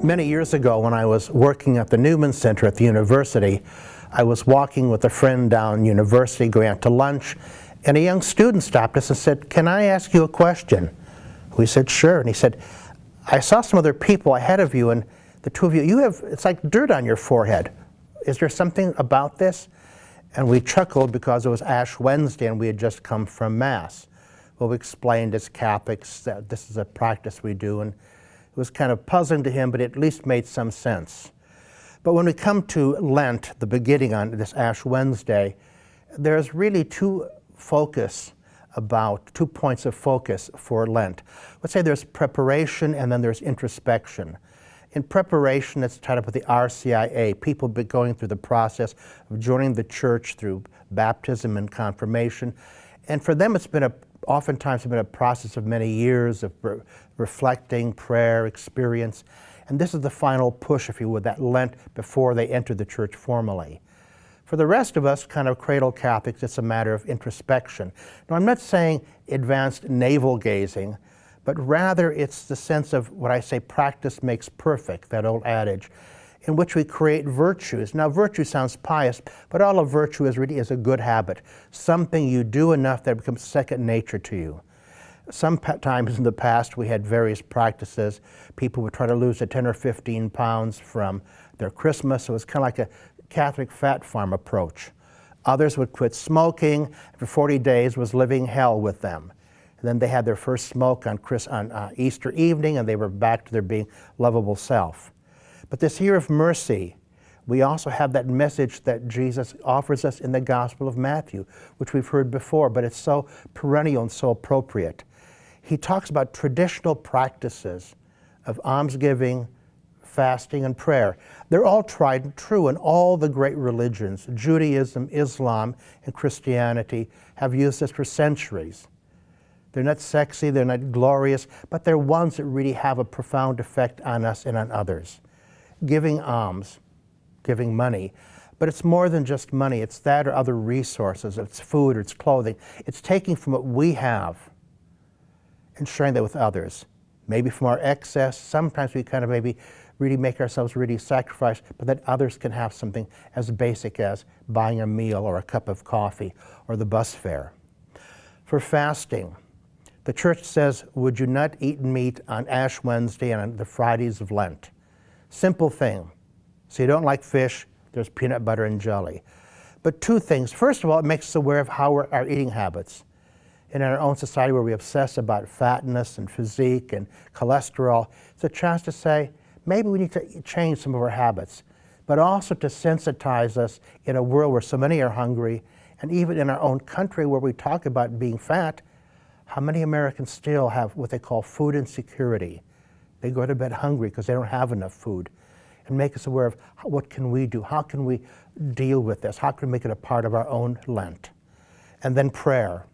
Many years ago, when I was working at the Newman Center at the university, I was walking with a friend down University going out to lunch, and a young student stopped us and said, "Can I ask you a question?" We said, "Sure." And he said, "I saw some other people ahead of you, and the two of you have, it's like dirt on your forehead. Is there something about this?" And we chuckled because it was Ash Wednesday and we had just come from Mass. Well, we explained as Catholics that this is a practice we do, and it was kind of puzzling to him, but it at least made some sense. But when we come to Lent, the beginning on this Ash Wednesday, there's really two points of focus for Lent. Let's say there's preparation and then there's introspection. In preparation, it's tied up with the RCIA. People be going through the process of joining the church through baptism and confirmation. And for them, oftentimes it's been a process of many years of reflecting, prayer, experience. And this is the final push, if you would, that Lent before they enter the church formally. For the rest of us, kind of cradle Catholics, it's a matter of introspection. Now, I'm not saying advanced navel-gazing, but rather it's the sense of what I say, practice makes perfect, that old adage, in which we create virtues. Now, virtue sounds pious, but all of virtue is a good habit, something you do enough that it becomes second nature to you. Sometimes in the past, we had various practices. People would try to lose 10 or 15 pounds from their Christmas. It was kind of like a Catholic fat farm approach. Others would quit smoking. For 40 days was living hell with them. And then they had their first smoke on Easter evening, and they were back to their being lovable self. But this year of mercy, we also have that message that Jesus offers us in the Gospel of Matthew, which we've heard before, but it's so perennial and so appropriate. He talks about traditional practices of almsgiving, fasting, and prayer. They're all tried and true, and all the great religions, Judaism, Islam, and Christianity, have used this for centuries. They're not sexy, they're not glorious, but they're ones that really have a profound effect on us and on others. Giving alms, giving money, but it's more than just money. It's that or other resources. It's food, or it's clothing. It's taking from what we have and sharing that with others. Maybe from our excess. Sometimes we kind of maybe really make ourselves really sacrifice, but that others can have something as basic as buying a meal or a cup of coffee or the bus fare. For fasting, the church says, would you not eat meat on Ash Wednesday and on the Fridays of Lent? Simple thing. So you don't like fish, there's peanut butter and jelly. But two things. First of all, it makes us aware of how our eating habits. In our own society where we obsess about fatness and physique and cholesterol, it's a chance to say, maybe we need to change some of our habits, but also to sensitize us in a world where so many are hungry, and even in our own country where we talk about being fat, how many Americans still have what they call food insecurity. They go to bed hungry because they don't have enough food. And make us aware of what can we do? How can we deal with this? How can we make it a part of our own Lent? And then prayer.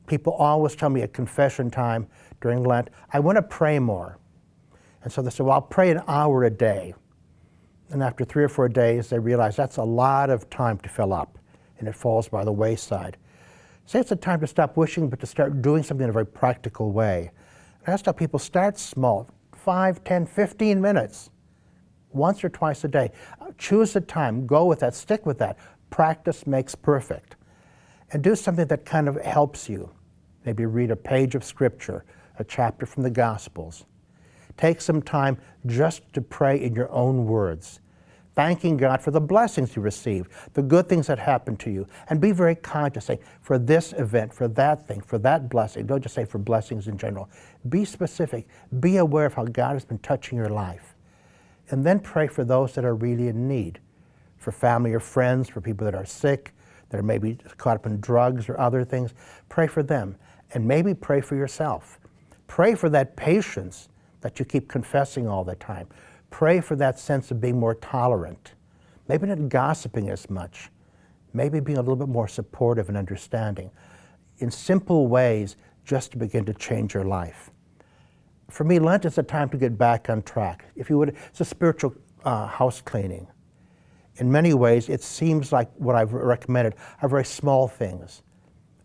People always tell me at confession time during Lent, I want to pray more. And so they say, well, I'll pray an hour a day. And after 3 or 4 days, they realize that's a lot of time to fill up, and it falls by the wayside. Say it's a time to stop wishing, but to start doing something in a very practical way. And I tell people, start small, 5, 10, 15 minutes, once or twice a day. Choose a time, go with that, stick with that. Practice makes perfect. And do something that kind of helps you. Maybe read a page of Scripture, a chapter from the Gospels. Take some time just to pray in your own words, thanking God for the blessings you receive, the good things that happen to you, and be very kind to say, for this event, for that thing, for that blessing. Don't just say for blessings in general. Be specific. Be aware of how God has been touching your life. And then pray for those that are really in need, for family or friends, for people that are sick, that are maybe caught up in drugs or other things. Pray for them. And maybe pray for yourself. Pray for that patience that you keep confessing all the time. Pray for that sense of being more tolerant. Maybe not gossiping as much. Maybe being a little bit more supportive and understanding. In simple ways, just to begin to change your life. For me, Lent is a time to get back on track. If you would, it's a spiritual house cleaning. In many ways, it seems like what I've recommended are very small things.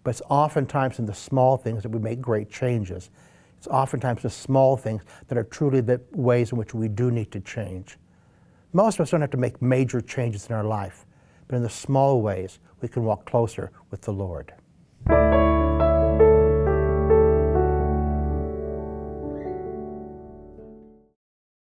But it's oftentimes in the small things that we make great changes. It's oftentimes the small things that are truly the ways in which we do need to change. Most of us don't have to make major changes in our life, but in the small ways, we can walk closer with the Lord.